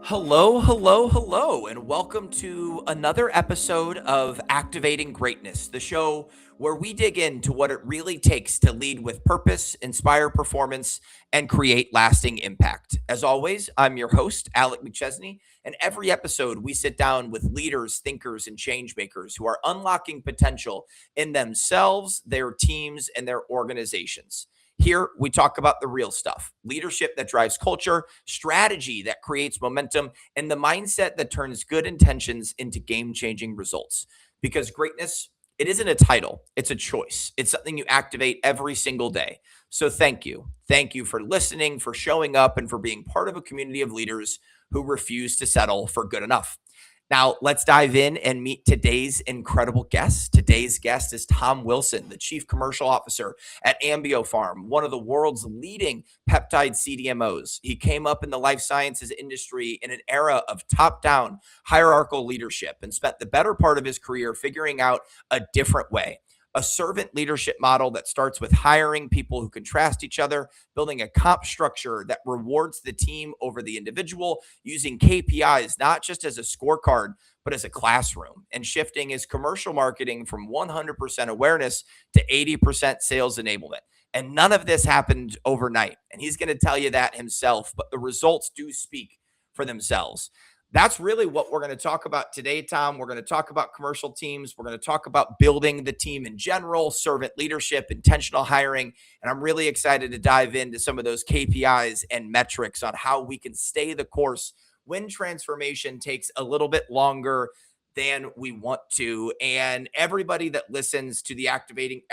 Hello, hello, hello, and welcome to another episode of Activating Greatness, the show where we dig into what it really takes to lead with purpose, inspire performance, and create lasting impact. As always, I'm your host, Alec McChesney, and every episode we sit down with leaders, thinkers, and change makers who are unlocking potential in themselves, their teams, and their organizations. Here, we talk about the real stuff: leadership that drives culture, strategy that creates momentum, and the mindset that turns good intentions into game changing results. Because greatness, it isn't a title, it's a choice. It's something you activate every single day. So thank you. Thank you for listening, for showing up, and for being part of a community of leaders who refuse to settle for good enough. Now, let's dive in and meet today's incredible guest. Today's guest is Tom Wilson, the Chief Commercial Officer at AmbioPharm, one of the world's leading peptide CDMOs. He came up in the life sciences industry in an era of top-down hierarchical leadership and spent the better part of his career figuring out a different way. A servant leadership model that starts with hiring people who contrast each other, building a comp structure that rewards the team over the individual, using KPIs not just as a scorecard, but as a classroom, and shifting his commercial marketing from 100% awareness to 80% sales enablement. And none of this happened overnight. And he's going to tell you that himself, but the results do speak for themselves. That's really what we're going to talk about today, Tom. We're going to talk about commercial teams. We're going to talk about building the team in general, servant leadership, intentional hiring. And I'm really excited to dive into some of those KPIs and metrics on how we can stay the course when transformation takes a little bit longer than we want to. And everybody that listens to the Activating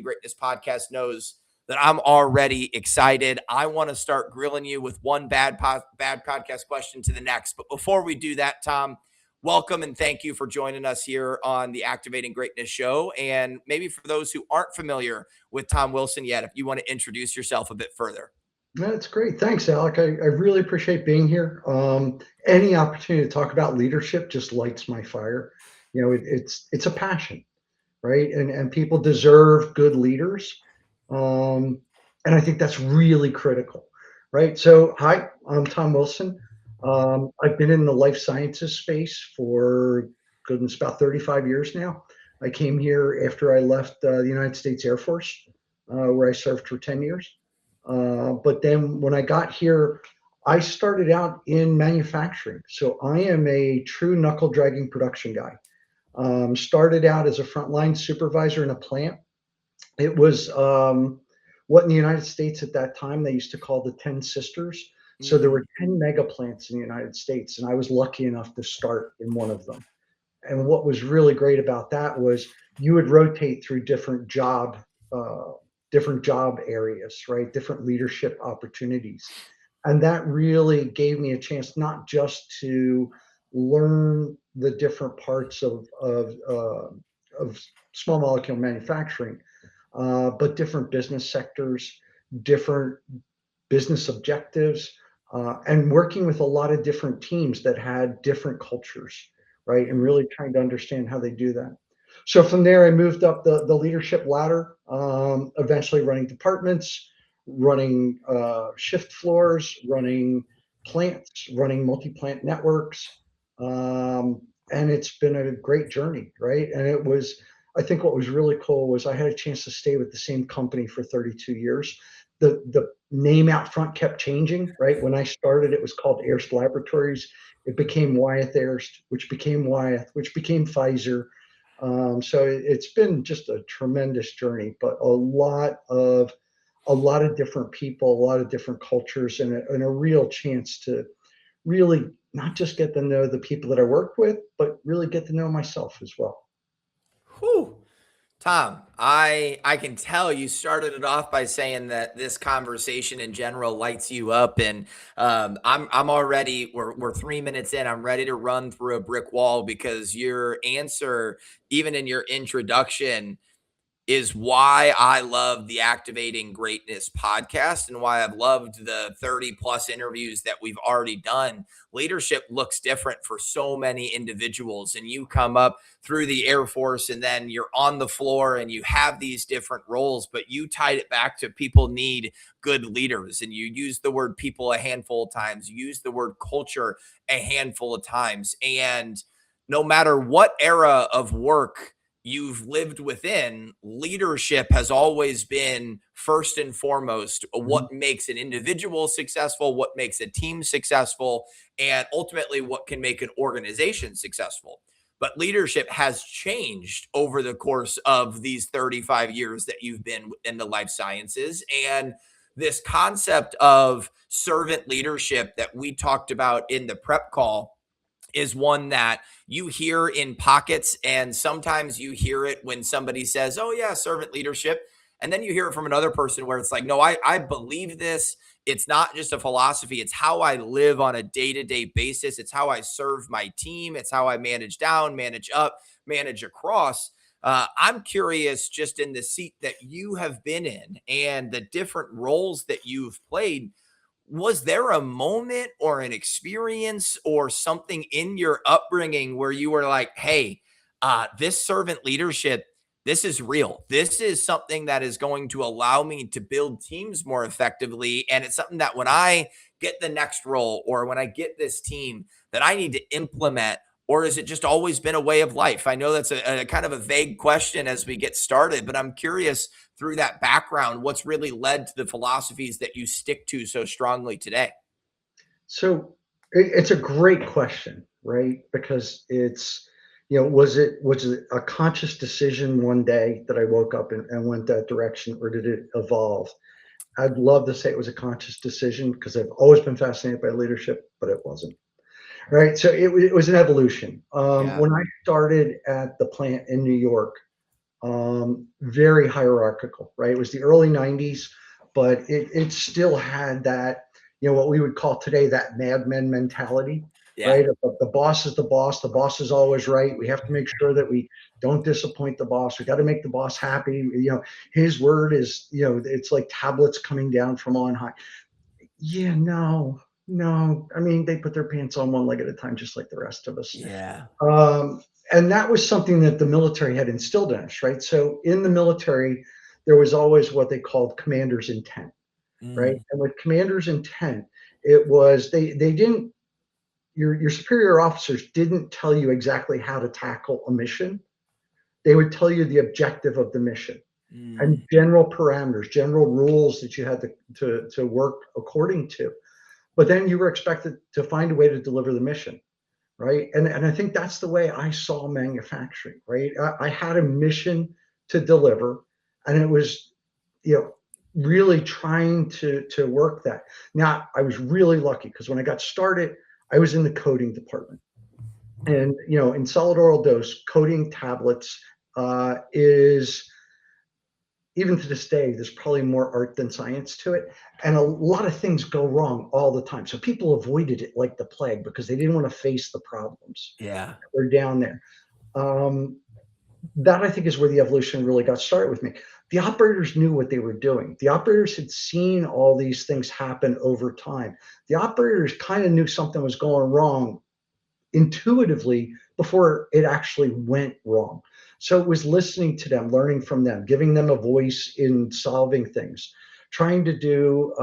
Greatness podcast knows that I'm already excited. I want to start grilling you with one bad podcast question to the next. But before we do that, Tom, welcome and thank you for joining us here on the Activating Greatness show. And maybe for those who aren't familiar with Tom Wilson yet, if you want to introduce yourself a bit further. That's great. Thanks, Alec. I really appreciate being here. Any opportunity to talk about leadership just lights my fire. It's a passion, right? And people deserve good leaders. And I think that's really critical, right? So, hi, I'm Tom Wilson. I've been in the life sciences space for goodness about 35 years now. I came here after I left the United States Air Force, where I served for 10 years. But then when I got here, I started out in manufacturing. So I am a true knuckle dragging production guy. Started out as a frontline supervisor in a plant. It was what in the United States at that time they used to call the 10 sisters. So there Mm, were 10 mega plants in the United States, and I was lucky enough to start in one of them. And what was really great about that was you would rotate through uh, different job areas, right? Different leadership opportunities. And that really gave me a chance not just to learn the different parts of small molecule manufacturing, but different business sectors, different business objectives, and working with a lot of different teams that had different cultures, right? And really trying to understand how they do that. So from there, I moved up the leadership ladder, eventually running departments, running shift floors, running plants, running multi-plant networks. And it's been a great journey, right? And I think what was really cool was I had a chance to stay with the same company for 32 years. The name out front kept changing, right? When I started, it was called Airst Laboratories. It became Wyeth Airst, which became Wyeth, which became Pfizer. So it's been just a tremendous journey, but a lot of different people, a lot of different cultures, and a real chance to really not just get to know the people that I work with, but really get to know myself as well. whew. Tom, I can tell you started it off by saying that this conversation in general lights you up, and I'm already we're 3 minutes in. I'm ready to run through a brick wall because your answer, even in your introduction, is why I love the Activating Greatness podcast and why I've loved the 30 plus interviews that we've already done. Leadership looks different for so many individuals, and you come up through the Air Force and then you're on the floor and you have these different roles, but you tied it back to people need good leaders. And you use the word people a handful of times, you use the word culture a handful of times. And no matter what era of work you've lived within, leadership has always been first and foremost what makes an individual successful, what makes a team successful, and ultimately what can make an organization successful. But leadership has changed over the course of these 35 years that you've been in the life sciences. And this concept of servant leadership that we talked about in the prep call is one that you hear in pockets, and sometimes you hear it when somebody says, oh yeah, servant leadership, and then you hear it from another person where it's like, no, I believe this. It's not just a philosophy, it's how I live on a day-to-day basis. It's how I serve my team. It's how I manage down, manage up, manage across. I'm curious, just in the seat that you have been in and the different roles that you've played, was there a moment or an experience or something in your upbringing where you were like, hey, this servant leadership, this is real. This is something that is going to allow me to build teams more effectively. And it's something that when I get the next role or when I get this team that I need to implement? Or has it just always been a way of life? I know that's a kind of a vague question as we get started, but I'm curious, through that background, what's really led to the philosophies that you stick to so strongly today? So it's a great question, right? Because it's, was it a conscious decision one day that I woke up and went that direction, or did it evolve? I'd love to say it was a conscious decision because I've always been fascinated by leadership, but it wasn't. Right. So it was an evolution. Yeah. When I started at the plant in New York, very hierarchical, right? It was the early 90s, but it still had that, what we would call today that madmen mentality, Yeah. right? The boss is the boss is always right. We have to make sure that we don't disappoint the boss. We got to make the boss happy. His word is, it's like tablets coming down from on high. Yeah, no, no. I mean, they put their pants on one leg at a time, just like the rest of us. Yeah. Um, and that was something that the military had instilled in us, right? So in the military, there was always what they called commander's intent, right? Mm, And with commander's intent, it was they didn't your superior officers didn't tell you exactly how to tackle a mission. They would tell you the objective of the mission and mm, general parameters, general rules that you had to work according to. But then you were expected to find a way to deliver the mission, right? And I think that's the way I saw manufacturing, right? I had a mission to deliver, and it was, really trying to work that. Now, I was really lucky because when I got started, I was in the coding department. And, in solid oral dose, coding tablets is, even to this day, there's probably more art than science to it. And a lot of things go wrong all the time. So people avoided it like the plague because they didn't want to face the problems yeah. that were down there. Um, that I think is where the evolution really got started with me. The operators knew what they were doing. The operators had seen all these things happen over time. The operators kind of knew something was going wrong intuitively before it actually went wrong. So it was listening to them, learning from them, giving them a voice in solving things, trying to do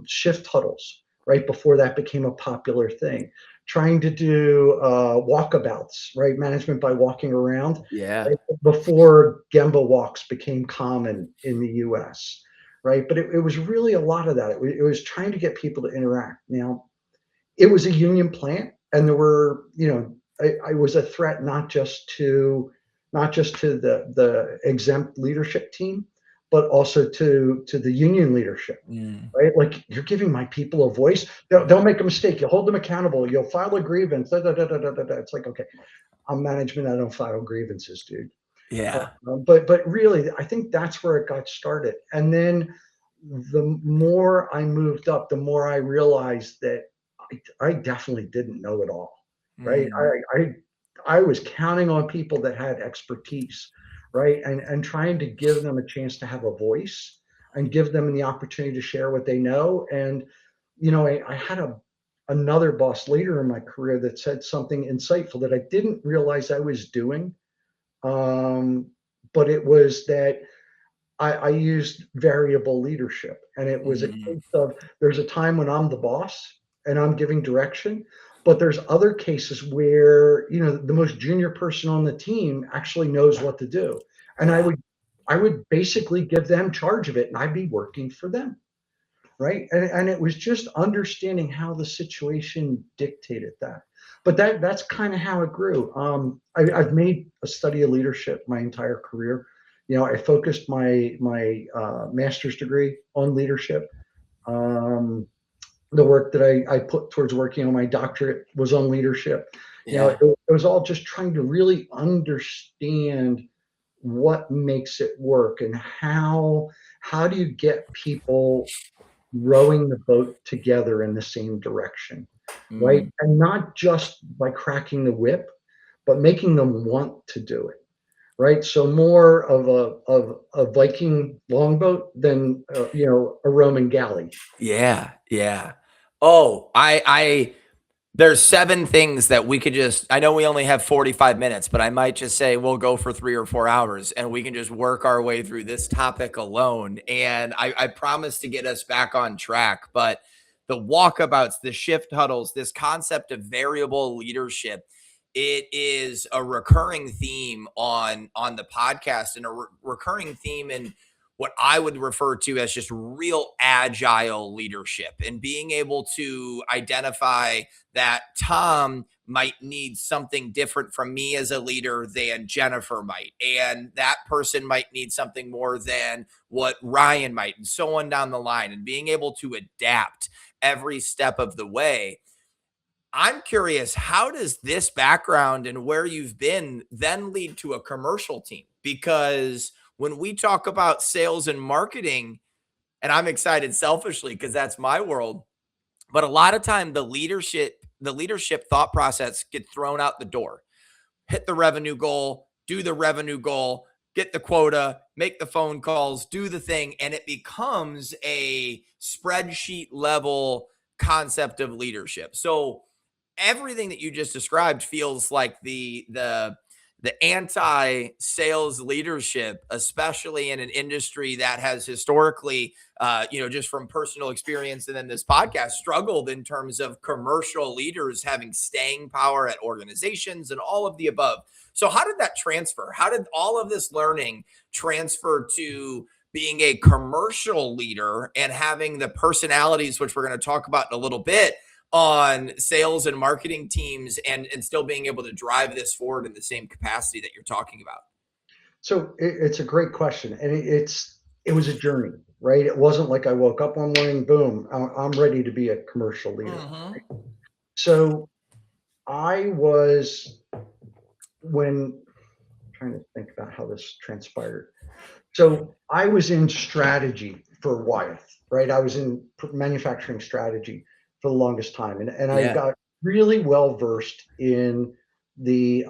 shift huddles right before that became a popular thing, trying to do walkabouts, right? Management by walking around, Yeah. right? Before Gemba walks became common in the US, right? But it was really a lot of that. It was trying to get people to interact. Now, it was a union plant, and there were, I was a threat not just to the exempt leadership team, but also to the union leadership, Mm, right? Like, you're giving my people a voice. They'll make a mistake. You'll hold them accountable. You'll file a grievance. Da, da, da, da, da, da, da. It's like, okay, I'm management. I don't file grievances, dude. yeah. But really, I think that's where it got started. And then the more I moved up, the more I realized that I definitely didn't know it all, right? Mm, I was counting on people that had expertise, right? And trying to give them a chance to have a voice and give them the opportunity to share what they know. And, I had another boss later in my career that said something insightful that I didn't realize I was doing. Um, but it was that I used variable leadership. And it was a Mm, case of there's a time when I'm the boss and I'm giving direction, but there's other cases where, the most junior person on the team actually knows what to do. And I yeah. would I would basically give them charge of it and I'd be working for them. Right. And it was just understanding how the situation dictated that. But that's kind of how it grew. I've made a study of leadership my entire career. I focused my master's degree on leadership. Um, the work that I put towards working on my doctorate was on leadership. Yeah. It was all just trying to really understand what makes it work and how do you get people rowing the boat together in the same direction, right? Mm. And not just by cracking the whip, but making them want to do it, right? So more of a Viking longboat than a Roman galley. Yeah, yeah. Oh, there's 7 things that we could just I know we only have 45 minutes, but I might just say we'll go for 3 or 4 hours, and we can just work our way through this topic alone, and I promise to get us back on track, but the walkabouts, the shift huddles, this concept of variable leadership, it is a recurring theme on the podcast and a recurring theme in what I would refer to as just real agile leadership and being able to identify that Tom might need something different from me as a leader than Jennifer might. And that person might need something more than what Ryan might, and so on down the line, and being able to adapt every step of the way. I'm curious, how does this background and where you've been then lead to a commercial team? Because when we talk about sales and marketing, and I'm excited selfishly because that's my world, but a lot of time the leadership thought process get thrown out the door. Hit the revenue goal, do the revenue goal, get the quota, make the phone calls, do the thing, and it becomes a spreadsheet level concept of leadership. So everything that you just described feels like the anti-sales leadership, especially in an industry that has historically, just from personal experience and then this podcast, struggled in terms of commercial leaders having staying power at organizations and all of the above. So, how did that transfer? How did all of this learning transfer to being a commercial leader and having the personalities, which we're going to talk about in a little bit, on sales and marketing teams and still being able to drive this forward in the same capacity that you're talking about? So it's a great question, and it was a journey, right? It wasn't like I woke up one morning, boom, I'm ready to be a commercial leader. Mm-hmm. So I was when trying to think about how this transpired. So I was in strategy for Wyeth, right? I was in manufacturing strategy for the longest time, and I Yeah. got really well versed in the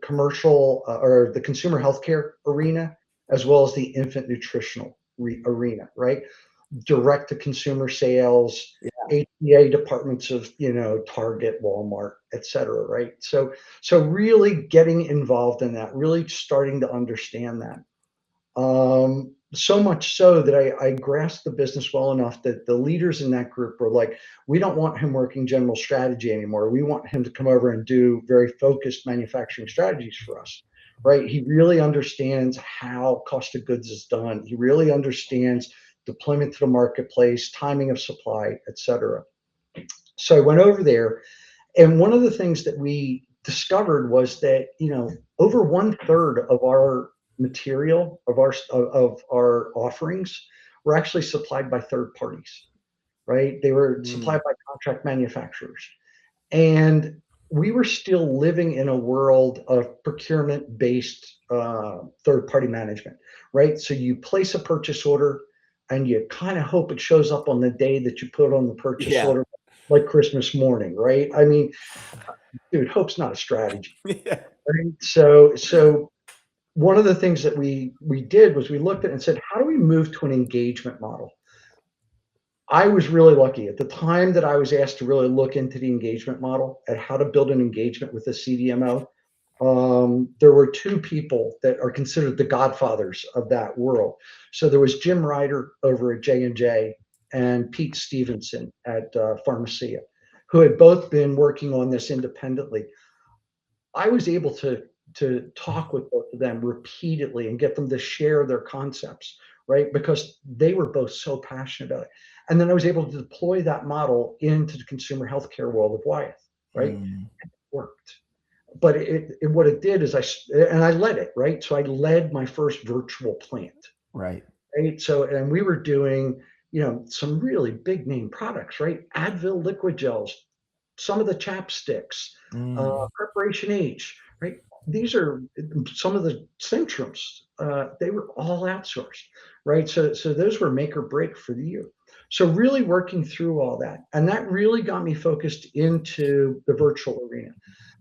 commercial or the consumer healthcare arena, as well as the infant nutritional arena, right? Direct to consumer sales, Yeah. HBA departments of Target, Walmart, et cetera, right? So really getting involved in that, really starting to understand that. So much so that I grasped the business well enough that the leaders in that group were like, we don't want him working general strategy anymore. We want him to come over and do very focused manufacturing strategies for us, right? He really understands how cost of goods is done. He really understands deployment to the marketplace, timing of supply, et cetera. So I went over there, and one of the things that we discovered was that over 1/3 of our material of our offerings were actually supplied by third parties, right? They were Mm. supplied by contract manufacturers, and we were still living in a world of procurement based third party management, right? So you place a purchase order and you kind of hope it shows up on the day that you put on the purchase Yeah. order, like Christmas morning, right? I mean, dude, hope's not a strategy, Yeah. right? So one of the things that we did was we looked at it and said, how do we move to an engagement model? I was really lucky at the time that I was asked to really look into the engagement model at how to build an engagement with a CDMO. There were two people that are considered the godfathers of that world. So there was Jim Ryder over at J&J and Pete Stevenson at Pharmacia, who had both been working on this independently. I was able to talk with both of them repeatedly and get them to share their concepts, right? Because they were both so passionate about it. And then I was able to deploy that model into the consumer healthcare world of Wyeth, right? It worked. But what it did is I led it, right? So I led my first virtual plant. Right. Right. So, and we were doing, some really big name products, right? Advil liquid gels, some of the chapsticks, Preparation H, right? These are some of the Centrums. They were all outsourced, right? So those were make or break for the year. So really working through all that, and that really got me focused into the virtual arena.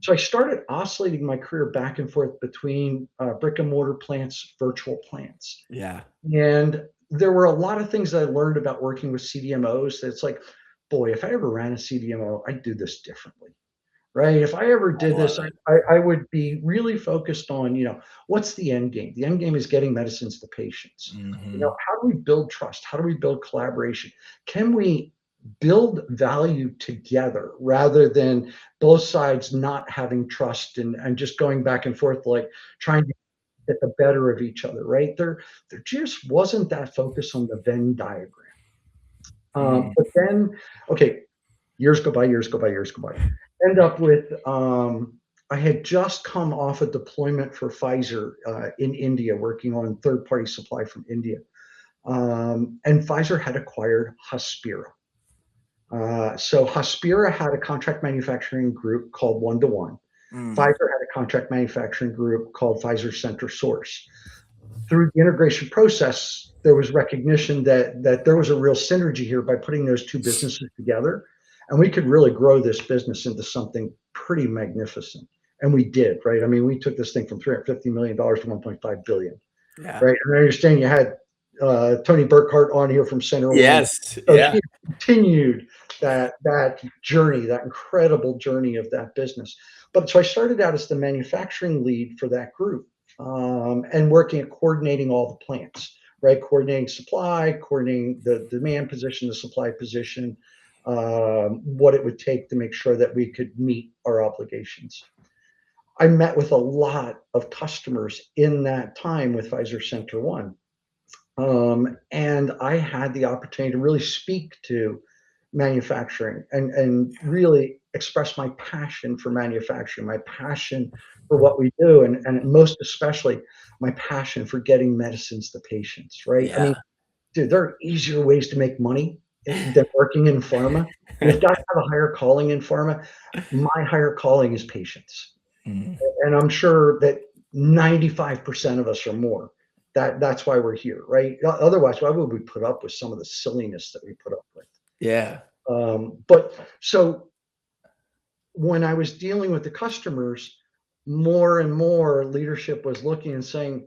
So I started oscillating my career back and forth between brick and mortar plants, virtual plants. Yeah. And there were a lot of things that I learned about working with CDMOs. That's like, boy, if I ever ran a CDMO, I'd do this differently, right? If I ever did this, I would be really focused on, what's the end game? The end game is getting medicines to patients. How do we build trust? How do we build collaboration? Can we build value together rather than both sides not having trust and just going back and forth, like trying to get the better of each other, right? There just wasn't that focus on the Venn diagram. But then, okay, years go by, years go by, years go by. End up with, I had just come off a deployment for Pfizer in India, working on third-party supply from India. And Pfizer had acquired Hospira. So Hospira had a contract manufacturing group called One to One. Pfizer had a contract manufacturing group called Pfizer Center Source. Through the integration process, there was recognition that there was a real synergy here by putting those two businesses together, and we could really grow this business into something pretty magnificent. And we did, right? I mean, we took this thing from $350 million to $1.5 billion, right? And I understand you had Tony Burkhart on here from CenterOne. Yes, so he continued that journey, that incredible journey of that business. But so I started out as the manufacturing lead for that group, and working at coordinating all the plants, right? Coordinating supply, coordinating the demand position, the supply position, what it would take to make sure that we could meet our obligations. I met with a lot of customers in that time with Pfizer Center One. And I had the opportunity to really speak to manufacturing and really express my passion for manufacturing, my passion for what we do, and most especially my passion for getting medicines to patients, right? I mean, dude, there are easier ways to make money than working in pharma. You've got to have a higher calling in pharma. My higher calling is patients. And I'm sure that 95% of us or more. That's why we're here, right? Otherwise, why would we put up with some of the silliness that we put up with? Yeah. But so when I was dealing with the customers, more and more leadership was looking and saying,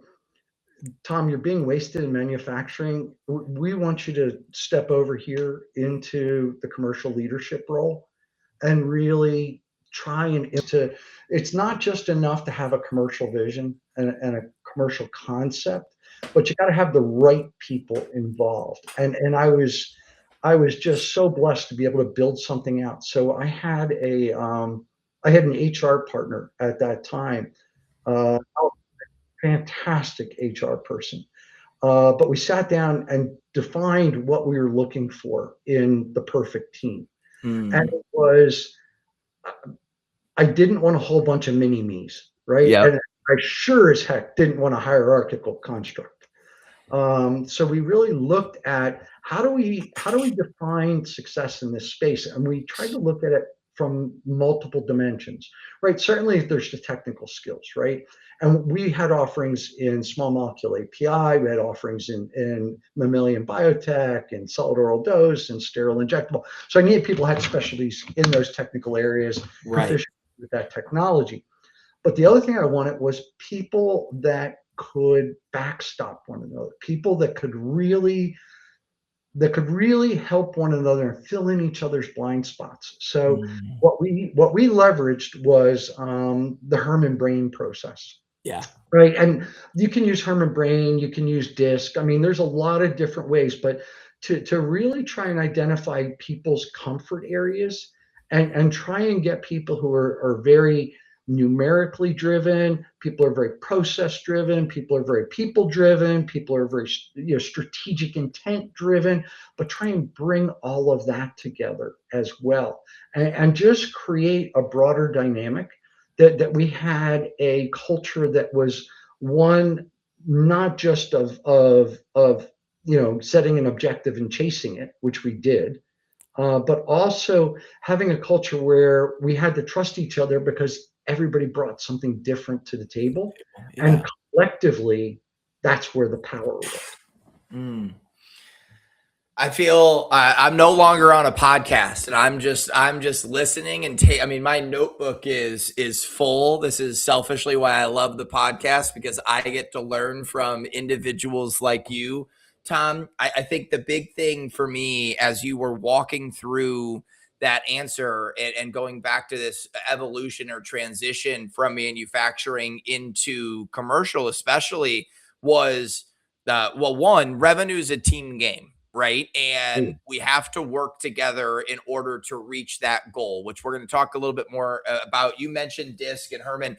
Tom, you're being wasted in manufacturing. We want you to step over here into the commercial leadership role and really try it's not just enough to have a commercial vision and a commercial concept, but you got to have the right people involved. And I was just so blessed to be able to build something out. So I had an HR partner at that time, fantastic HR person. But we sat down and defined what we were looking for in the perfect team. And it was, I didn't want a whole bunch of mini-mes, right? Yep. And I sure as heck didn't want a hierarchical construct. So we really looked at how do we define success in this space, and we tried to look at it from multiple dimensions, right? Certainly there's the technical skills, right? And we had offerings in small molecule API, we had offerings in mammalian biotech and solid oral dose and sterile injectable. So I needed people who had specialties in those technical areas, right, with that technology. But the other thing I wanted was people that could backstop one another, people that could really help one another and fill in each other's blind spots. So Mm. what we leveraged was the Herman Brain process. Yeah. Right. And you can use Herman Brain, you can use DISC. I mean, there's a lot of different ways, but to really try and identify people's comfort areas and try and get people who are very numerically driven, people are very process driven, people are very people driven, people are very strategic intent driven, but try and bring all of that together as well and just create a broader dynamic that we had a culture that was one not just of setting an objective and chasing it, which we did, but also having a culture where we had to trust each other because everybody brought something different to the table, Yeah. and collectively, that's where the power was. Mm. I feel I'm no longer on a podcast, and I'm just listening and I mean, my notebook is full. This is selfishly why I love the podcast, because I get to learn from individuals like you, Tom. I think the big thing for me as you were walking through that answer and going back to this evolution or transition from manufacturing into commercial, especially, was well, one, revenue is a team game, right? And we have to work together in order to reach that goal, which we're going to talk a little bit more about. You mentioned DISC, and Herman,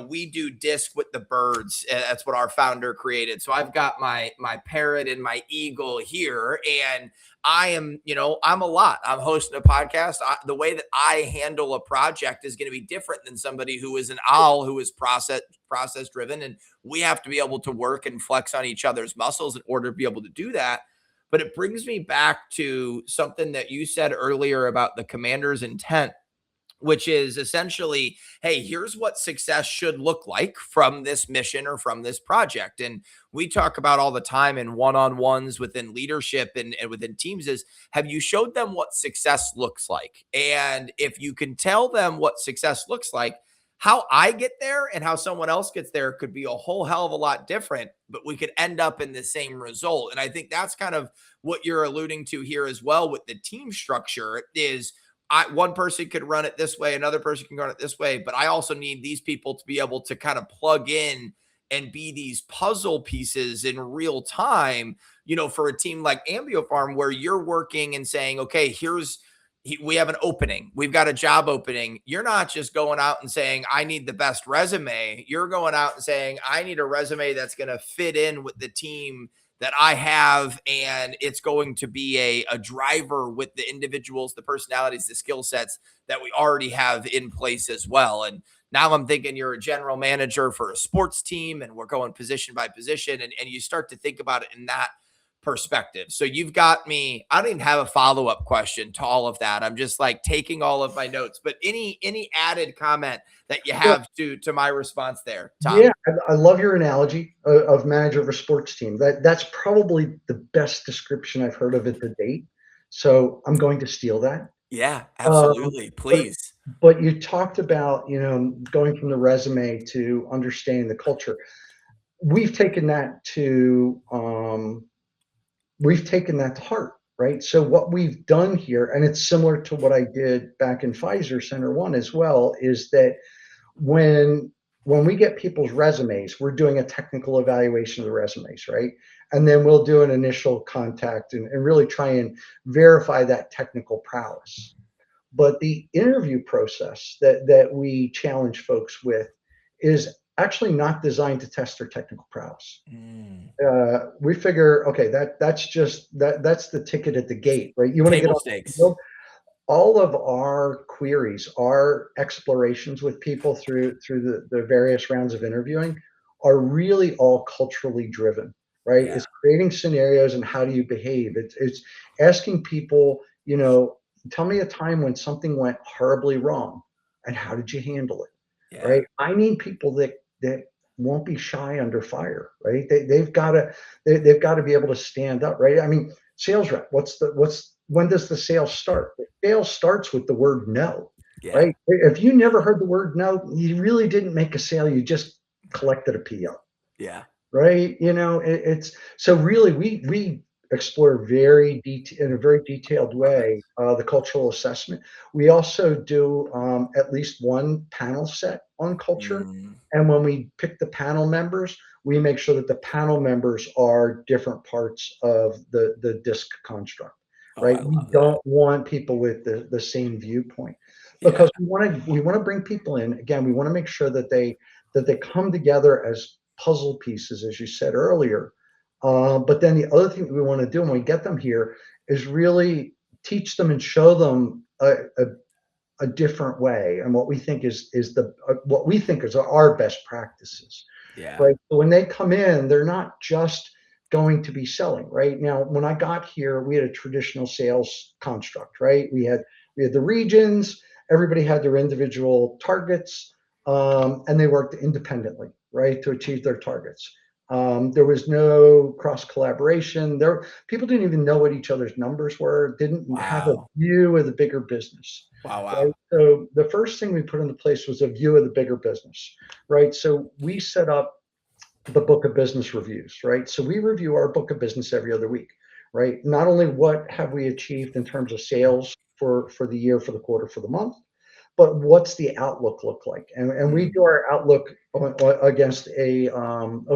we do DISC with the birds. That's what our founder created. So I've got my parrot and my eagle here, and I am, I'm a lot. I'm hosting a podcast. The way that I handle a project is going to be different than somebody who is an owl, who is process driven, and we have to be able to work and flex on each other's muscles in order to be able to do that. But it brings me back to something that you said earlier about the commander's intent, which is essentially, hey, here's what success should look like from this mission or from this project. And we talk about all the time in one-on-ones within leadership and within teams is, have you showed them what success looks like? And if you can tell them what success looks like, how I get there and how someone else gets there could be a whole hell of a lot different, but we could end up in the same result. And I think that's kind of what you're alluding to here as well with the team structure is, one person could run it this way, another person can run it this way, but I also need these people to be able to kind of plug in and be these puzzle pieces in real time, for a team like AmbioPharm, where you're working and saying, okay, we have an opening. We've got a job opening. You're not just going out and saying, I need the best resume. You're going out and saying, I need a resume that's going to fit in with the team that I have, and it's going to be a driver with the individuals, the personalities, the skill sets that we already have in place as well. And now I'm thinking you're a general manager for a sports team, and we're going position by position, and you start to think about it in that perspective. So you've got me. I don't even have a follow-up question to all of that. I'm just like taking all of my notes, but any added comment that you have to my response there, Tom? Yeah, I love your analogy of manager of a sports team. That's probably the best description I've heard of it to date. So I'm going to steal that. Yeah, absolutely. Please. But you talked about, going from the resume to understanding the culture. We've taken that to heart, right? So what we've done here, and it's similar to what I did back in Pfizer Center One as well, is that when we get people's resumes, we're doing a technical evaluation of the resumes, right? And then we'll do an initial contact and really try and verify that technical prowess. But the interview process that we challenge folks with is actually not designed to test their technical prowess. We figure, okay, that's the ticket at the gate, right? You want to get on stakes. All of our queries, our explorations with people through the various rounds of interviewing are really all culturally driven, right? Yeah. It's creating scenarios and how do you behave. It's asking people, tell me a time when something went horribly wrong and how did you handle it, right? I need people that won't be shy under fire, right? They've got to be able to stand up, right? I mean, sales rep, when does the sales start? The sales starts with the word no, right? If you never heard the word no, you really didn't make a sale. You just collected a PO. Yeah. right? It's so really we explore in a very detailed Love it. way the cultural assessment. We also do at least one panel set on culture, Mm. and when we pick the panel members, we make sure that the panel members are different parts of the disc construct, Oh, I right? We love that. don't want people with the same viewpoint Yeah. because we want to bring people in. Again, we want to make sure that they come together as puzzle pieces, as you said earlier. But then the other thing that we want to do when we get them here is really teach them and show them a different way and what we think is our best practices, Yeah. right? So when they come in, they're not just going to be selling, right? Now, when I got here, we had a traditional sales construct, right? We had the regions, everybody had their individual targets, and they worked independently, right, to achieve their targets. There was no cross collaboration. People didn't even know what each other's numbers were, didn't have a Wow. view of the bigger business, Wow. right? Wow. So the first thing we put into place was a view of the bigger business, right? So we set up the book of business reviews, right? So we review our book of business every other week, right? Not only what have we achieved in terms of sales for the year, for the quarter, for the month, but what's the outlook look like? And we do Mm. our outlook against a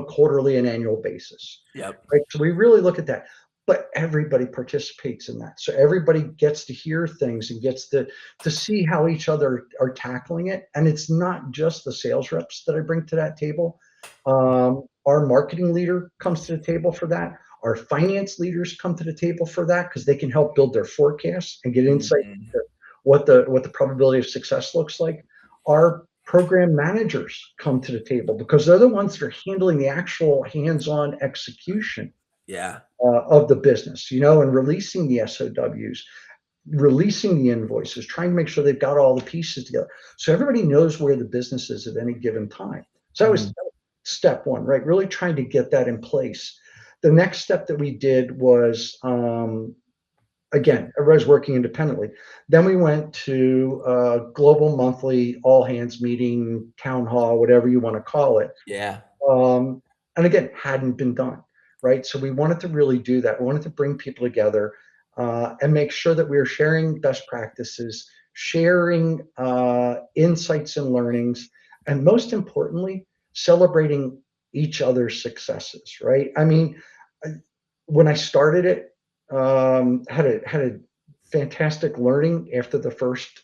quarterly and annual basis, Yep. right? So we really look at that. But everybody participates in that. So everybody gets to hear things and gets to see how each other are tackling it. And it's not just the sales reps that I bring to that table. Our marketing leader comes to the table for that. Our finance leaders come to the table for that because they can help build their forecasts and get insight Mhm. into what the probability of success looks like. Our program managers come to the table because they're the ones that are handling the actual hands-on execution Yeah. of the business, and releasing the SOWs, releasing the invoices, trying to make sure they've got all the pieces together. So everybody knows where the business is at any given time. So Mhm. that was step one, right? Really trying to get that in place. The next step that we did was, again, everybody's working independently. Then we went to a global monthly all hands meeting, town hall, whatever you want to call it. Yeah. Um, and again, hadn't been done, right? So we wanted to really do that. We wanted to bring people together and make sure that we were sharing best practices, sharing insights and learnings, and most importantly, celebrating each other's successes, right? I mean, when I started it, had a fantastic learning after the first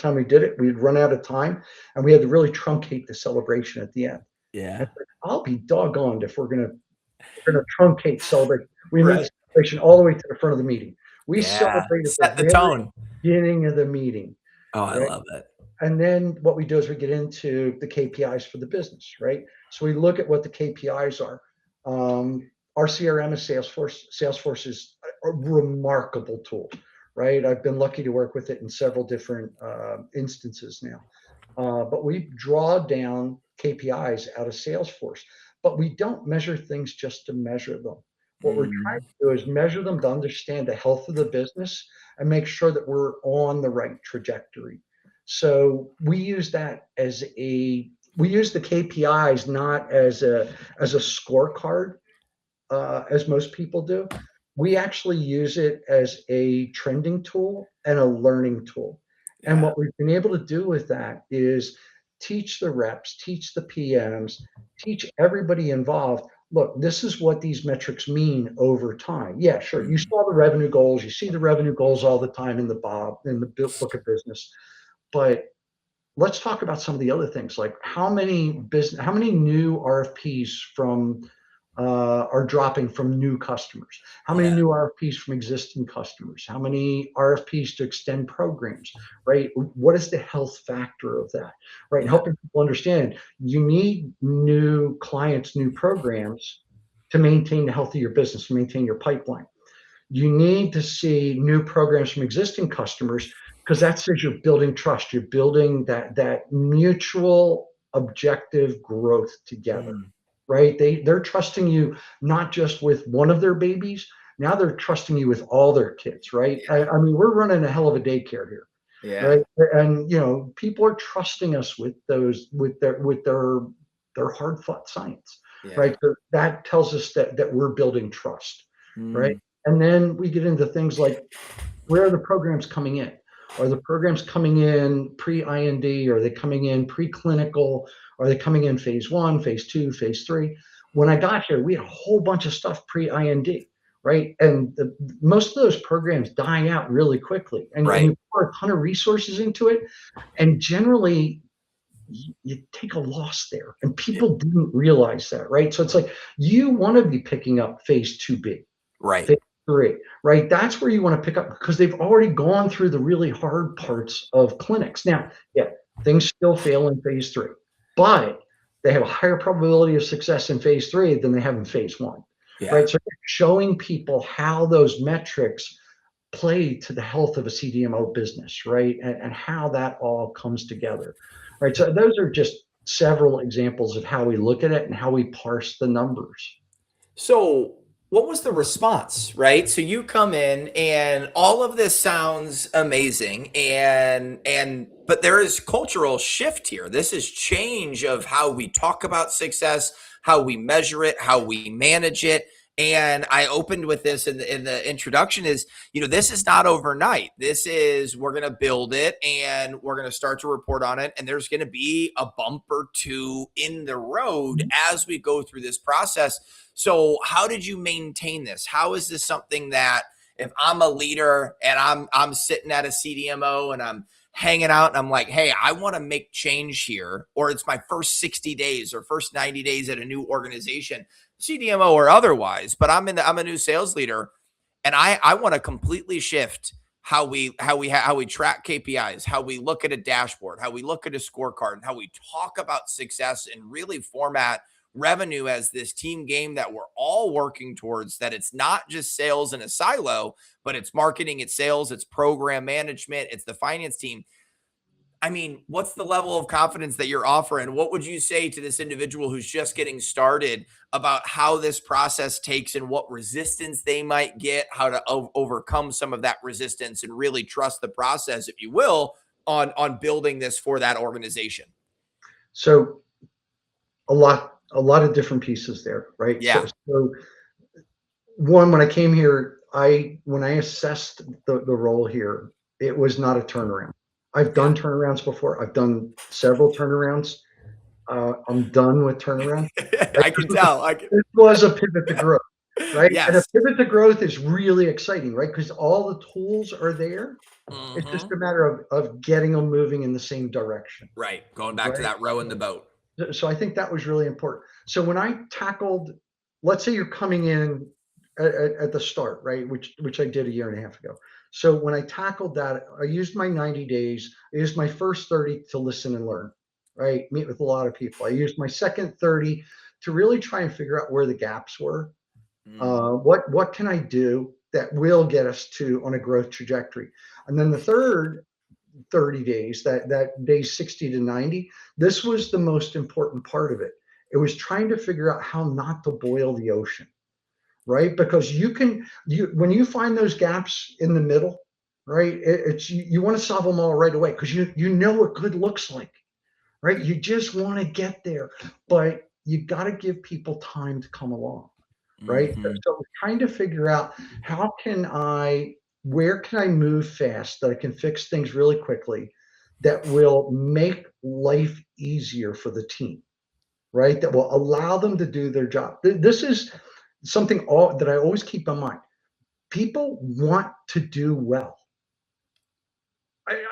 time we did it. We'd run out of time, and we had to really truncate the celebration at the end. And Yeah. it's like, I'll be doggoned if we're gonna truncate celebration. We need Right. celebration all the way to the front of the meeting. We Yeah. celebrate at the Set the very tone. beginning of the meeting, Oh, I right? love it. And then what we do is we get into the KPIs for the business, right? So we look at what the KPIs are. Our CRM is Salesforce. Salesforce is a remarkable tool, right? I've been lucky to work with it in several different instances now. But we draw down KPIs out of Salesforce, but we don't measure things just to measure them. What we're trying Mhm. to do is measure them to understand the health of the business and make sure that we're on the right trajectory. So we use the KPIs not as a scorecard as most people do. We actually use it as a trending tool and a learning tool. And Yeah. what we've been able to do with that is teach the reps, teach the PMs, teach everybody involved. Look, this is what these metrics mean over time. Yeah, sure. You Mhm. saw the revenue goals. You see the revenue goals all the time in the book of business. But let's talk about some of the other things, like how many new RFPs are dropping from new customers? How many Yeah. new RFPs from existing customers? How many RFPs to extend programs, right? What is the health factor of that, right? And Yeah. helping people understand you need new clients, new programs to maintain the health of your business, to maintain your pipeline. You need to see new programs from existing customers because that says you're building trust. You're building that mutual objective growth together, Mm. right? They're trusting you not just with one of their babies. Now they're trusting you with all their kids, right? I mean, we're running a hell of a daycare here, Yeah. right? And people are trusting us with their hard fought science. Yeah. right? So that tells us that we're building trust, right? Mm. And then we get into things like, where are the programs coming in? Are the programs coming in pre-IND? Are they coming in preclinical? Are they coming in phase 1, phase 2, phase 3? When I got here, we had a whole bunch of stuff pre-IND, right? And most of those programs die out really quickly. And Right. you pour a ton of resources into it. And generally, you take a loss there. And people didn't realize that, right? So it's like, you want to be picking up phase 2B, Right. phase 3, right? That's where you want to pick up, because they've already gone through the really hard parts of clinics. Now, yeah, things still fail in phase 3, but they have a higher probability of success in phase 3 than they have in phase 1, Yeah. right? So showing people how those metrics play to the health of a CDMO business, right? And how that all comes together, right? So those are just several examples of how we look at it and how we parse the numbers. So, what was the response, right? So you come in and all of this sounds amazing and but there is cultural shift here. This is change of how we talk about success, how we measure it, how we manage it. And I opened with this in the introduction is, this is not overnight. This is, we're going to build it and we're going to start to report on it. And there's going to be a bump or two in the road as we go through this process. So how did you maintain this? How is this something that if I'm a leader and I'm sitting at a CDMO and I'm hanging out and I'm like, hey, I want to make change here, or it's my first 60 days or first 90 days at a new organization, CDMO or otherwise, but I'm a new sales leader and I want to completely shift how we track KPIs, how we look at a dashboard, how we look at a scorecard, and how we talk about success and really format revenue as this team game that we're all working towards, that it's not just sales in a silo, but it's marketing, it's sales, it's program management, it's the finance team. I mean, what's the level of confidence that you're offering? What would you say to this individual who's just getting started about how this process takes and what resistance they might get, how to overcome some of that resistance and really trust the process, if you will, on building this for that organization? So a lot of different pieces there, right? Yeah. So one, when I came here, when I assessed the role here, it was not a turnaround. I've Yeah. done turnarounds before. I've done several turnarounds. I'm done with turnaround. Right? I can tell. This was a pivot to growth, right? And a Yes. pivot to growth is really exciting, right? Because all the tools are there. It's just Hmm. a matter of getting them moving in the same direction, Right. Going back to right? that row in the boat. So I think that was really important. So when I tackled, let's say you're coming in at the start, right? Which I did a year and a half ago. So when I tackled that, I used my 90 days. I used my first 30 to listen and learn, right? Meet with a lot of people. I used my second 30 to really try and figure out where the gaps were. Mm. What can I do that will get us to on a growth trajectory? And then the third 30 days, that days 60 to 90, this was the most important part of it. It was trying to figure out how not to boil the ocean, right? Because you when you find those gaps in the middle, right? It's you want to solve them all right away because you know what good looks like, right? You just want to get there, but you got to give people time to come along, right? Hmm. So trying to figure out where can I move fast that I can fix things really quickly that will make life easier for the team, right? That will allow them to do their job. This is something that I always keep in mind. People want to do well.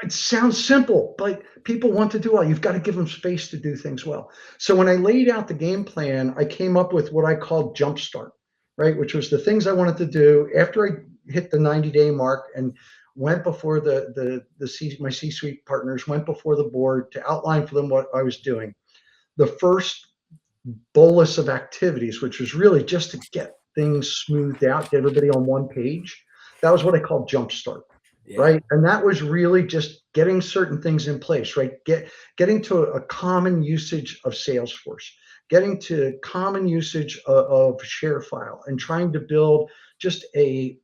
It sounds simple, but people want to do well. You've got to give them space to do things well. So when I laid out the game plan, I came up with what I called Jumpstart, right? Which was the things I wanted to do after I hit the 90-day mark and went before my C-suite partners, went before the board to outline for them what I was doing. The first bolus of activities, which was really just to get things smoothed out, get everybody on one page. That was what I called Jumpstart, Yeah. right? And that was really just getting certain things in place, right? Getting to a common usage of Salesforce, getting to common usage of ShareFile, and trying to build just a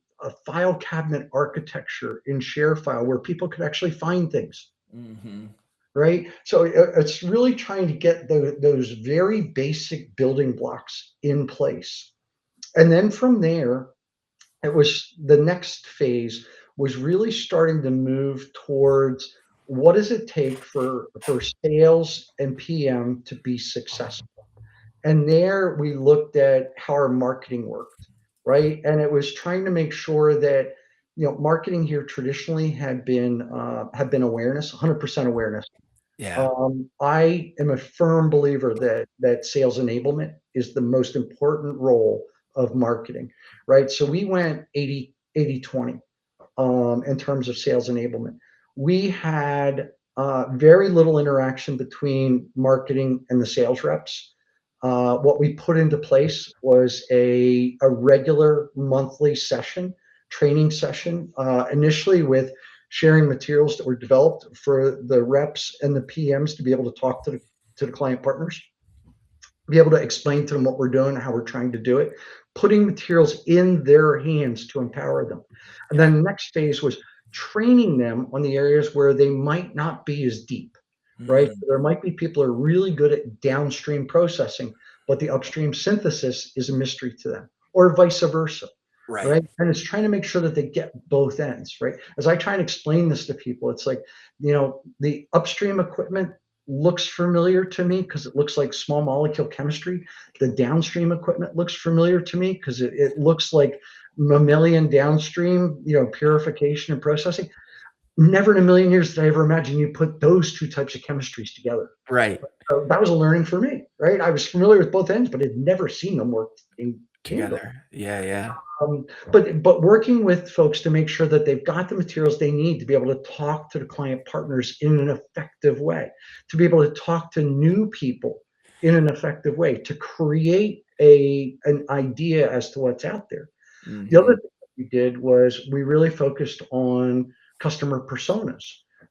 file cabinet architecture in ShareFile where people could actually find things. Hmm. right? So it's really trying to get those very basic building blocks in place. And then from there, it was the next phase was really starting to move towards what does it take for sales and PM to be successful. And there we looked at how our marketing worked, right? And it was trying to make sure that marketing here traditionally had been awareness, 100% awareness. Yeah. I am a firm believer that sales enablement is the most important role of marketing, right? So we went 80-20 in terms of sales enablement. We had very little interaction between marketing and the sales reps. What we put into place was a regular monthly session, training session, initially with sharing materials that were developed for the reps and the PMs to be able to talk to the client partners, be able to explain to them what we're doing, how we're trying to do it, putting materials in their hands to empower them. And Yeah. then the next phase was training them on the areas where they might not be as deep, right? Mm, So there might be people who are really good at downstream processing, but the upstream synthesis is a mystery to them, or vice versa, right. right? And it's trying to make sure that they get both ends, right? As I try and explain this to people, it's like, the upstream equipment looks familiar to me because it looks like small molecule chemistry. The downstream equipment looks familiar to me because it looks like mammalian downstream, purification and processing. Never in a million years did I ever imagine you put those two types of chemistries together. Right. So that was a learning for me, right? I was familiar with both ends, but had never seen them work in tandem. Together. Yeah. Yeah. But working with folks to make sure that they've got the materials they need to be able to talk to the client partners in an effective way, to be able to talk to new people in an effective way, to create an idea as to what's out there. The other Hmm. thing that we did was we really focused on customer personas,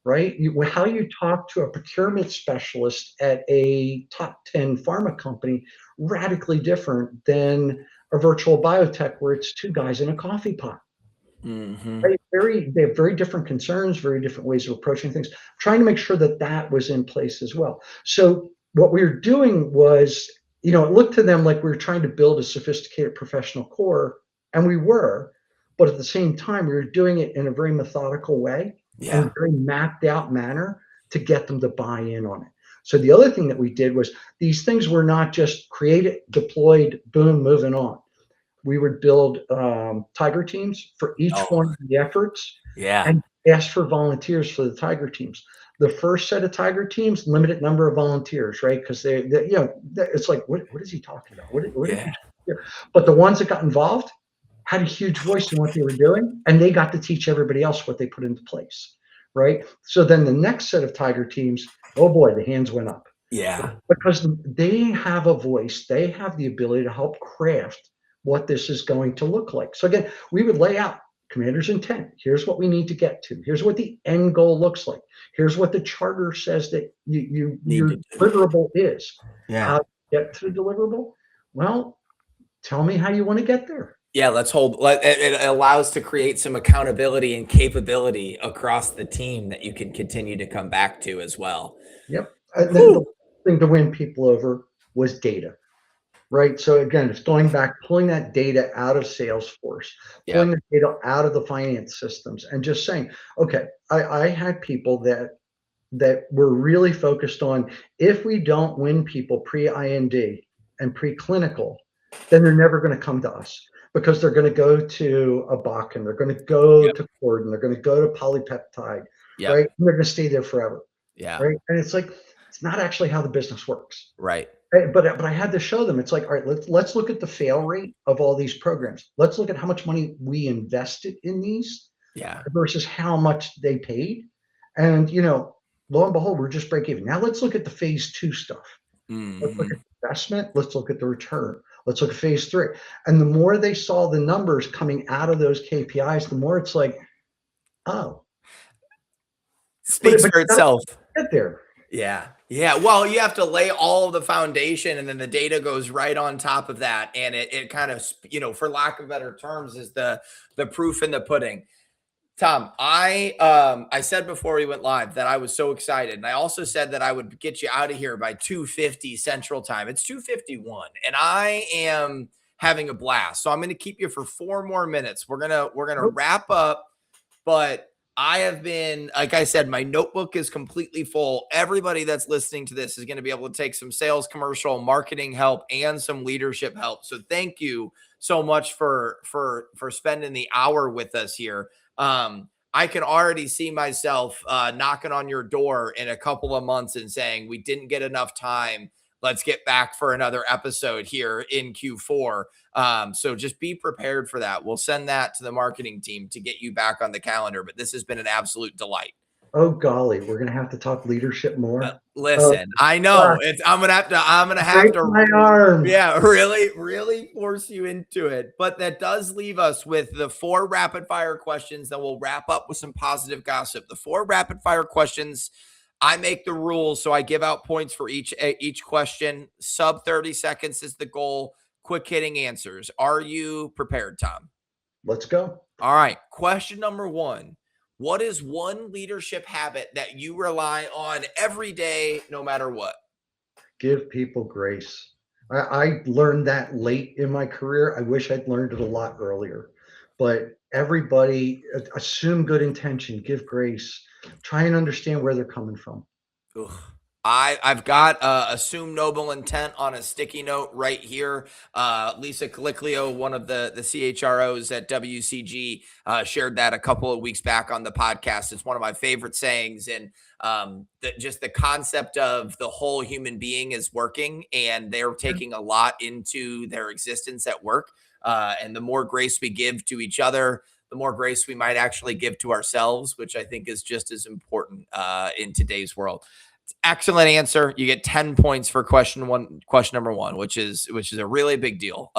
right? How you talk to a procurement specialist at a top 10 pharma company, radically different than a virtual biotech where it's two guys in a coffee pot. Hmm. Right? They have very different concerns, very different ways of approaching things. Trying to make sure that that was in place as well. So what we were doing was, it looked to them like we were trying to build a sophisticated professional core, and we were, but at the same time, we were doing it in a very methodical way Yeah. and very mapped out manner to get them to buy in on it. So the other thing that we did was these things were not just created, deployed, boom, moving on. We would build tiger teams for each Oh, one of the efforts yeah. and ask for volunteers for the tiger teams. The first set of tiger teams, limited number of volunteers, right? Because it's like, what is he talking about? What did Yeah. you do? But the ones that got involved had a huge voice in what they were doing, and they got to teach everybody else what they put into place, right? So then the next set of tiger teams, oh boy, the hands went up Yeah. because they have a voice, they have the ability to help craft what this is going to look like. So again, we would lay out commander's intent. Here's what we need to get to. Here's what the end goal looks like. Here's what the charter says that Need your to do. deliverable is. Yeah. How to get to the deliverable? Well, tell me how you want to get there. Yeah. It allows to create some accountability and capability across the team that you can continue to come back to as well. Yep. And then the Whew. thing to win people over was data. Right. So again, it's going back, pulling that data out of Salesforce, pulling Yep. the data out of the finance systems, and just saying, okay, I had people that were really focused on if we don't win people pre-IND and preclinical, then they're never going to come to us because they're going to go to a Bakken, they're going to go Yep. to Corden, they're going to go to polypeptide, right? Yep. And they're going to stay there forever, Yeah. right? And it's like it's not actually how the business works. Right. But I had to show them. It's like, all right, let's look at the fail rate of all these programs. Let's look at how much money we invested in these Yeah. versus how much they paid. And lo and behold, we're just break even. Now let's look at the phase 2 stuff. Let's look Hmm. at the investment. Let's look at the return. Let's look at phase 3. And the more they saw the numbers coming out of those KPIs, the more it's like, oh, Speaks but for you gotta itself. get there. Yeah. Yeah. Well, you have to lay all of the foundation and then the data goes right on top of that. And it kind of, for lack of better terms, is the proof in the pudding. Tom, I said before we went live that I was so excited, and I also said that I would get you out of here by 2:50 Central Time. It's 2:51, and I am having a blast. So I'm going to keep you for 4 more minutes. We're gonna Nope. wrap up, but I have been, like I said, my notebook is completely full. Everybody that's listening to this is going to be able to take some sales, commercial, marketing help, and some leadership help. So thank you so much for spending the hour with us here. I can already see myself knocking on your door in a couple of months and saying, we didn't get enough time. Let's get back for another episode here in Q4. So just be prepared for that. We'll send that to the marketing team to get you back on the calendar. But this has been an absolute delight. Oh golly, we're gonna have to talk leadership more. Oh, Listen, I know gosh, it's. I'm gonna have break to. my arm. Yeah, really force you into it. But that does leave us with the 4 rapid fire questions. Then we'll wrap up with some positive gossip. The 4 rapid fire questions. I make the rules, so I give out points for each question. Sub 30 seconds is the goal. Quick hitting answers. Are you prepared, Tom? Let's go. All right. Question number 1. What is one leadership habit that you rely on every day, no matter what? Give people grace. I learned that late in my career. I wish I'd learned it a lot earlier. But everybody assume good intention, give grace, try and understand where they're coming from. Ugh. I've got assume noble intent on a sticky note right here. Lisa Caliclio, one of the CHROs at WCG, shared that a couple of weeks back on the podcast. It's one of my favorite sayings, and just the concept of the whole human being is working, and they're taking a lot into their existence at work. And the more grace we give to each other, the more grace we might actually give to ourselves, which I think is just as important in today's world. Excellent answer. You get 10 points for question number 1, which is a really big deal.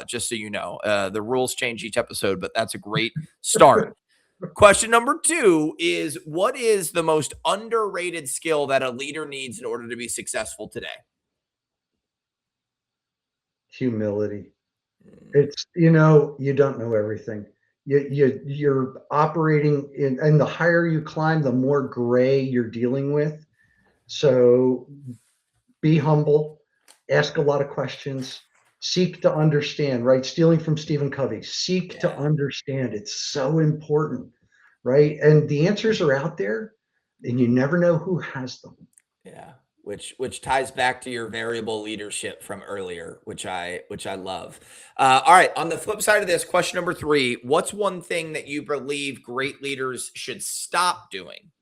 Just so you know, the rules change each episode, but that's a great start. Question number 2 is, what is the most underrated skill that a leader needs in order to be successful today? Humility. It's, you don't know everything. You're operating in, and the higher you climb, the more gray you're dealing with. So be humble, ask a lot of questions, seek to understand, right? Stealing from Stephen Covey, seek to understand. It's so important, right? And the answers are out there, and you never know who has them. Yeah. Which ties back to your variable leadership from earlier, which I love. All right. On the flip side of this, question number 3, what's one thing that you believe great leaders should stop doing?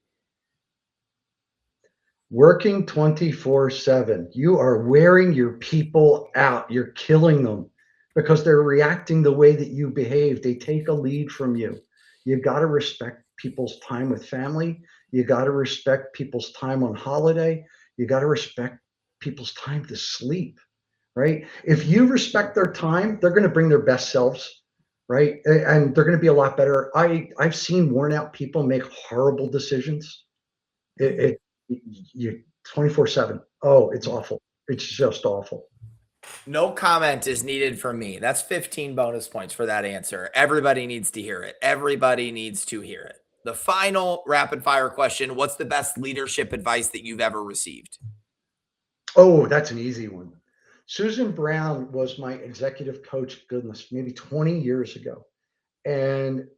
Working 24/7. You are wearing your people out. You're killing them because they're reacting the way that you behave. They take a lead from you. You've got to respect people's time with family. You got to respect people's time on holiday. You got to respect people's time to sleep, right? If you respect their time, they're going to bring their best selves, right? And they're going to be a lot better. I've seen worn out people make horrible decisions. It you 24/7. Oh, it's awful. It's just awful. No comment is needed from me. That's 15 bonus points for that answer. Everybody needs to hear it. Everybody needs to hear it. The final rapid fire question, what's the best leadership advice that you've ever received? Oh, that's an easy one. Susan Brown was my executive coach, goodness, maybe 20 years ago. And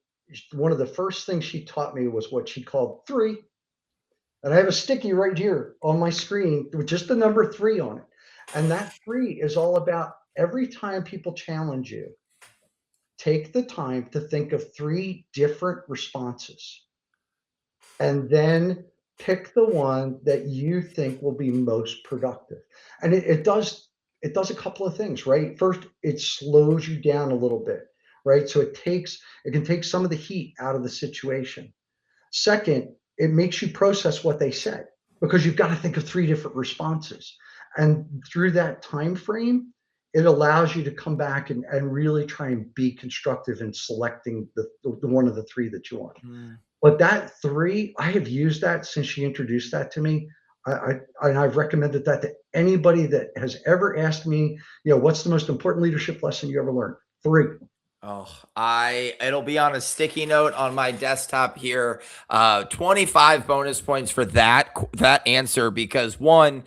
one of the first things she taught me was what she called 3. And I have a sticky right here on my screen with just the number 3 on it. And that 3 is all about every time people challenge you, take the time to think of 3 different responses and then pick the one that you think will be most productive. And it does a couple of things, right? First, it slows you down a little bit, right? So it can take some of the heat out of the situation. Second, it makes you process what they said because you've got to think of 3 different responses. And through that time frame, it allows you to come back and really try and be constructive in selecting the one of the 3 that you want. But that 3, I have used that since she introduced that to me. I've recommended that to anybody that has ever asked me, what's the most important leadership lesson you ever learned? 3. It'll be on a sticky note on my desktop here. 25 bonus points for that answer, because one,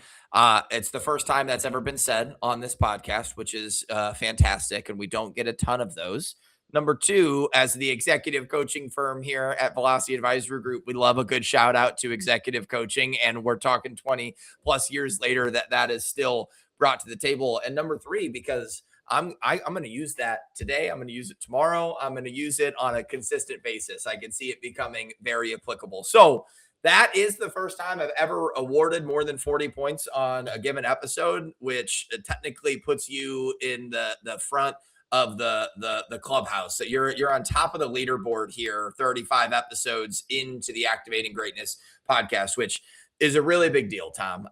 it's the first time that's ever been said on this podcast, which is fantastic, and we don't get a ton of those. Number two, as the executive coaching firm here at Velocity Advisory Group, we love a good shout out to executive coaching, and we're talking 20 plus years later that is still brought to the table. And number three, because I'm going to use that today. I'm going to use it tomorrow. I'm going to use it on a consistent basis. I can see it becoming very applicable. So that is the first time I've ever awarded more than 40 points on a given episode, which technically puts you in the front of the clubhouse. So you're on top of the leaderboard here, 35 episodes into the Activating Greatness podcast, which is a really big deal, Tom.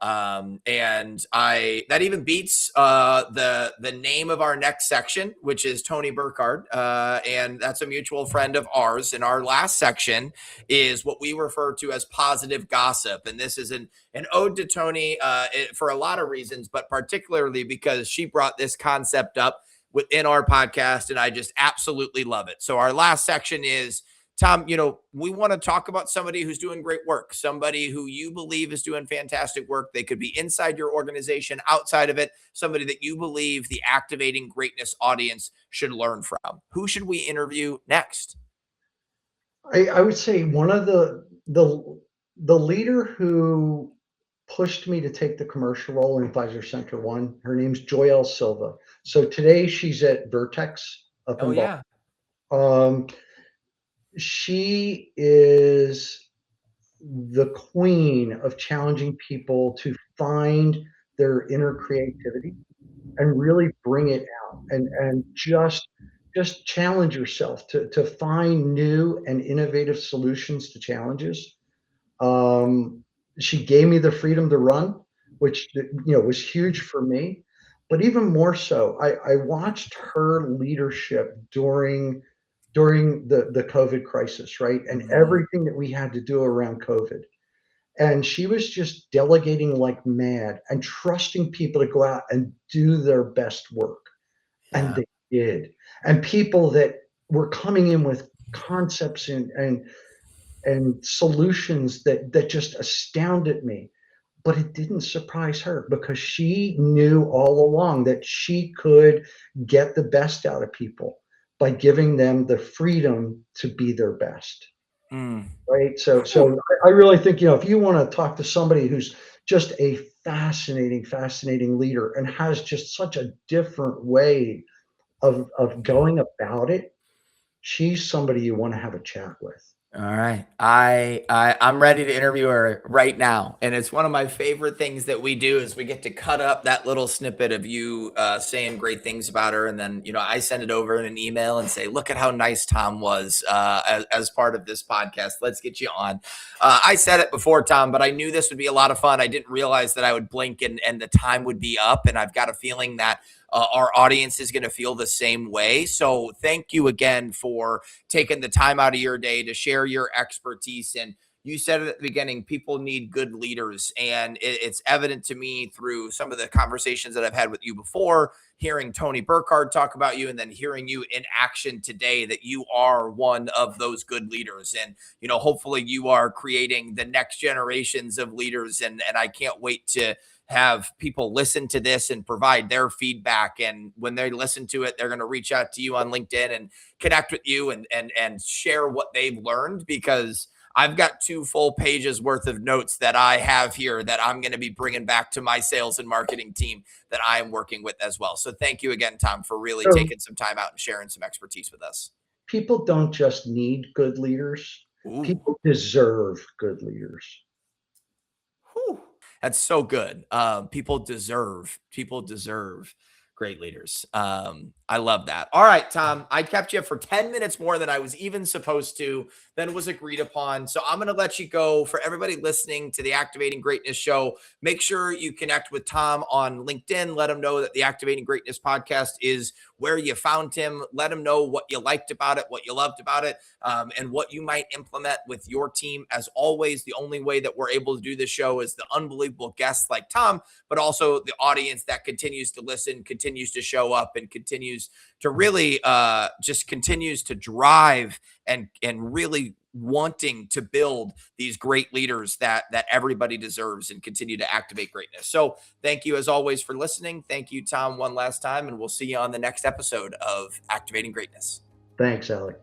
And that even beats the name of our next section, which is Tony Burkhardt, and that's a mutual friend of ours. And our last section is what we refer to as positive gossip, and this is an ode to Tony for a lot of reasons, but particularly because she brought this concept up within our podcast, and I just absolutely love it. So our last section is, Tom, we want to talk about somebody who's doing great work, somebody who you believe is doing fantastic work. They could be inside your organization, outside of it, somebody that you believe the Activating Greatness audience should learn from. Who should we interview next? I would say one of the leader who pushed me to take the commercial role in Pfizer Center One. Her name's Joyelle Silva. So today she's at Vertex up in Boston. Yeah. She is the queen of challenging people to find their inner creativity and really bring it out, and just challenge yourself to find new and innovative solutions to challenges. She gave me the freedom to run, which was huge for me. But even more so, I watched her leadership during the COVID crisis, right? And everything that we had to do around COVID. And she was just delegating like mad and trusting people to go out and do their best work. Yeah. And they did. And people that were coming in with concepts and solutions that just astounded me. But it didn't surprise her, because she knew all along that she could get the best out of people by giving them the freedom to be their best. Right. So I really think, if you want to talk to somebody who's just a fascinating leader and has just such a different way of going about it, she's somebody you want to have a chat with. All right. I'm ready to interview her right now. And it's one of my favorite things that we do is we get to cut up that little snippet of you saying great things about her. And then, I send it over in an email and say, look at how nice Tom was as part of this podcast. Let's get you on. I said it before, Tom, but I knew this would be a lot of fun. I didn't realize that I would blink and the time would be up. And I've got a feeling that our audience is going to feel the same way. So thank you again for taking the time out of your day to share your expertise. And you said it at the beginning, people need good leaders. And it's evident to me through some of the conversations that I've had with you before, hearing Tony Burkhardt talk about you, and then hearing you in action today, that you are one of those good leaders. And, hopefully you are creating the next generations of leaders. And I can't wait to have people listen to this and provide their feedback. And when they listen to it, they're going to reach out to you on LinkedIn and connect with you and share what they've learned, because I've got 2 full pages worth of notes that I have here that I'm going to be bringing back to my sales and marketing team that I am working with as well. So thank you again, Tom, for really taking some time out and sharing some expertise with us. People don't just need good leaders. Ooh. People deserve good leaders. Whew. That's so good. People deserve great leaders. I love that. All right, Tom, I kept you for 10 minutes more than I was even supposed to, than was agreed upon. So I'm going to let you go. For everybody listening to the Activating Greatness show, make sure you connect with Tom on LinkedIn. Let him know that the Activating Greatness podcast is where you found him. Let him know what you liked about it, what you loved about it, and what you might implement with your team. As always, the only way that we're able to do this show is the unbelievable guests like Tom, but also the audience that continues to listen, continues to show up, and continues continues to really just continues to drive and really wanting to build these great leaders that everybody deserves and continue to activate greatness. So thank you as always for listening. Thank you, Tom, one last time, and we'll see you on the next episode of Activating Greatness. Thanks, Alec.